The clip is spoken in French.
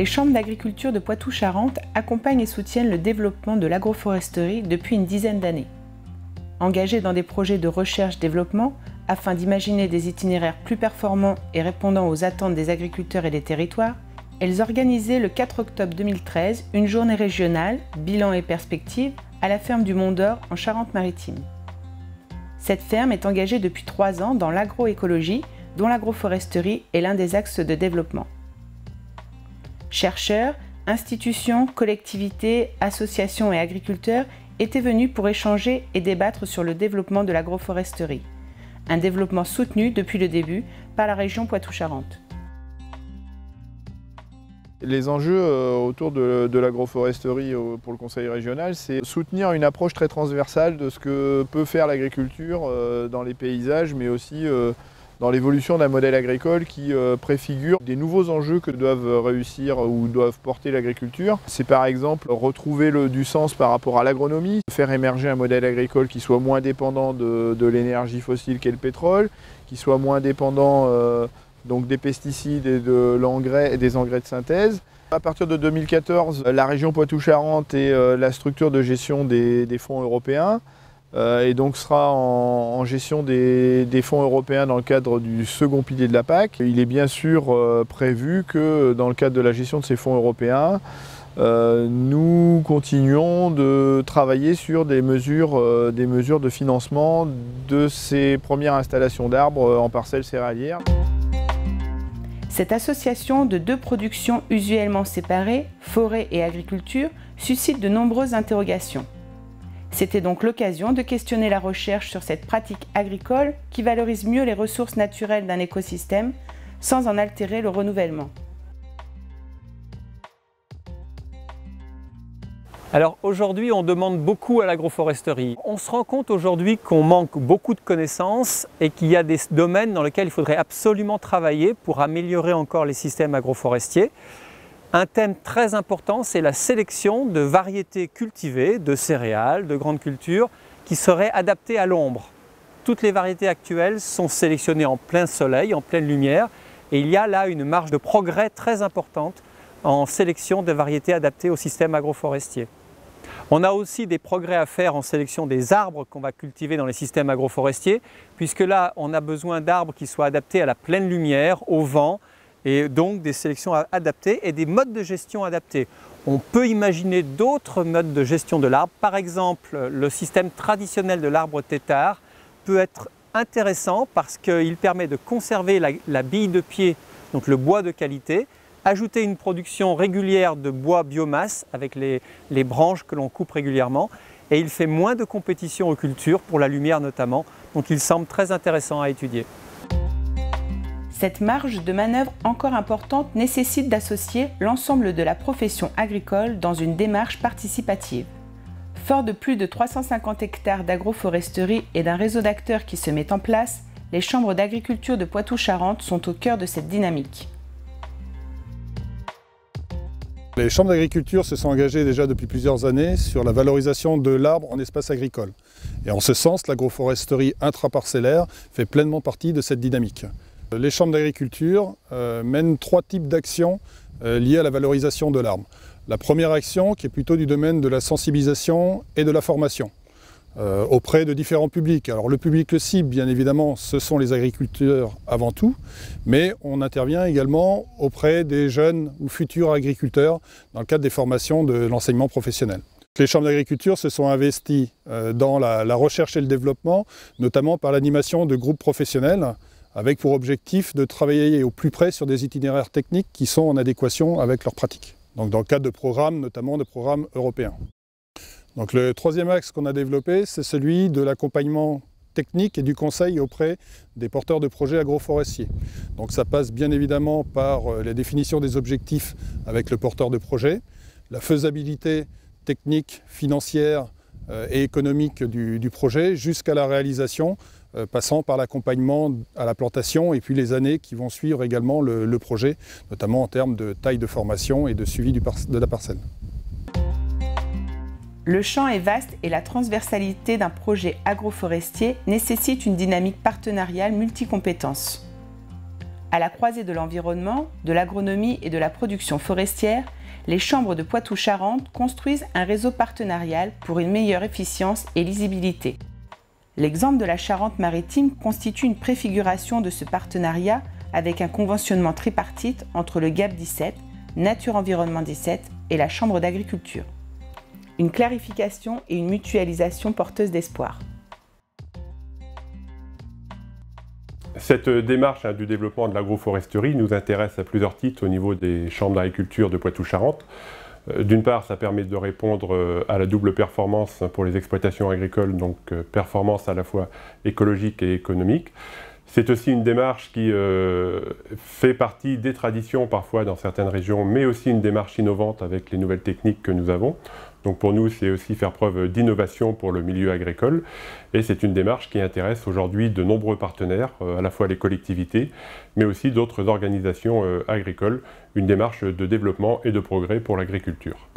les chambres d'agriculture de Poitou-Charentes accompagnent et soutiennent le développement de l'agroforesterie depuis une dizaine d'années. Engagées dans des projets de recherche-développement afin d'imaginer des itinéraires plus performants et répondant aux attentes des agriculteurs et des territoires, elles organisaient le 4 octobre 2013 une journée régionale, bilan et perspective, à la ferme du Mont d'Or en Charente-Maritime. Cette ferme est engagée depuis 3 ans dans l'agroécologie, dont l'agroforesterie est l'un des axes de développement. Chercheurs, institutions, collectivités, associations et agriculteurs étaient venus pour échanger et débattre sur le développement de l'agroforesterie, un développement soutenu depuis le début par la région Poitou-Charentes. Les enjeux autour de l'agroforesterie pour le Conseil régional, c'est soutenir une approche très transversale de ce que peut faire l'agriculture dans les paysages, mais aussi dans l'évolution d'un modèle agricole qui préfigure des nouveaux enjeux que doivent réussir ou doivent porter l'agriculture. C'est par exemple retrouver du sens par rapport à l'agronomie, faire émerger un modèle agricole qui soit moins dépendant de l'énergie fossile qu'est le pétrole, qui soit moins dépendant donc des pesticides et de l'engrais et des engrais de synthèse. À partir de 2014, la région Poitou-Charentes est la structure de gestion des fonds européens et donc sera en gestion des fonds européens dans le cadre du second pilier de la PAC. Il est bien sûr prévu que dans le cadre de la gestion de ces fonds européens, nous continuons de travailler sur des mesures de financement de ces premières installations d'arbres en parcelles céréalières. Cette association de deux productions usuellement séparées, forêt et agriculture, suscite de nombreuses interrogations. C'était donc l'occasion de questionner la recherche sur cette pratique agricole qui valorise mieux les ressources naturelles d'un écosystème sans en altérer le renouvellement. Alors aujourd'hui, on demande beaucoup à l'agroforesterie. On se rend compte aujourd'hui qu'on manque beaucoup de connaissances et qu'il y a des domaines dans lesquels il faudrait absolument travailler pour améliorer encore les systèmes agroforestiers. Un thème très important, c'est la sélection de variétés cultivées, de céréales, de grandes cultures, qui seraient adaptées à l'ombre. Toutes les variétés actuelles sont sélectionnées en plein soleil, en pleine lumière, et il y a là une marge de progrès très importante en sélection de variétés adaptées au système agroforestier. On a aussi des progrès à faire en sélection des arbres qu'on va cultiver dans les systèmes agroforestiers, puisque là, on a besoin d'arbres qui soient adaptés à la pleine lumière, au vent, et donc des sélections adaptées et des modes de gestion adaptés. On peut imaginer d'autres modes de gestion de l'arbre. Par exemple, le système traditionnel de l'arbre tétard peut être intéressant parce qu'il permet de conserver la bille de pied, donc le bois de qualité, ajouter une production régulière de bois biomasse avec les branches que l'on coupe régulièrement, et il fait moins de compétition aux cultures, pour la lumière notamment, donc il semble très intéressant à étudier. Cette marge de manœuvre encore importante nécessite d'associer l'ensemble de la profession agricole dans une démarche participative. Fort de plus de 350 hectares d'agroforesterie et d'un réseau d'acteurs qui se met en place, les chambres d'agriculture de Poitou-Charentes sont au cœur de cette dynamique. Les chambres d'agriculture se sont engagées déjà depuis plusieurs années sur la valorisation de l'arbre en espace agricole. Et en ce sens, l'agroforesterie intraparcellaire fait pleinement partie de cette dynamique. Les chambres d'agriculture mènent 3 types d'actions liées à la valorisation de l'arbre. La première action qui est plutôt du domaine de la sensibilisation et de la formation auprès de différents publics. Alors le public cible, bien évidemment, ce sont les agriculteurs avant tout, mais on intervient également auprès des jeunes ou futurs agriculteurs dans le cadre des formations de l'enseignement professionnel. Les chambres d'agriculture se sont investies dans la recherche et le développement, notamment par l'animation de groupes professionnels, avec pour objectif de travailler au plus près sur des itinéraires techniques qui sont en adéquation avec leurs pratiques. Donc dans le cadre de programmes, notamment de programmes européens. Donc le troisième axe qu'on a développé, c'est celui de l'accompagnement technique et du conseil auprès des porteurs de projets agroforestiers. Donc ça passe bien évidemment par la définition des objectifs avec le porteur de projet, la faisabilité technique, financière et économique du projet jusqu'à la réalisation, passant par l'accompagnement à la plantation et puis les années qui vont suivre également le projet, notamment en termes de taille de formation et de suivi de la parcelle. Le champ est vaste et la transversalité d'un projet agroforestier nécessite une dynamique partenariale multicompétences. À la croisée de l'environnement, de l'agronomie et de la production forestière, les chambres de Poitou-Charentes construisent un réseau partenarial pour une meilleure efficience et lisibilité. L'exemple de la Charente-Maritime constitue une préfiguration de ce partenariat avec un conventionnement tripartite entre le GAP 17, Nature Environnement 17 et la Chambre d'agriculture. Une clarification et une mutualisation porteuse d'espoir. Cette démarche du développement de l'agroforesterie nous intéresse à plusieurs titres au niveau des chambres d'agriculture de Poitou-Charentes. D'une part, ça permet de répondre à la double performance pour les exploitations agricoles, donc performance à la fois écologique et économique. C'est aussi une démarche qui fait partie des traditions parfois dans certaines régions, mais aussi une démarche innovante avec les nouvelles techniques que nous avons. Donc pour nous, c'est aussi faire preuve d'innovation pour le milieu agricole. Et c'est une démarche qui intéresse aujourd'hui de nombreux partenaires, à la fois les collectivités, mais aussi d'autres organisations agricoles. Une démarche de développement et de progrès pour l'agriculture.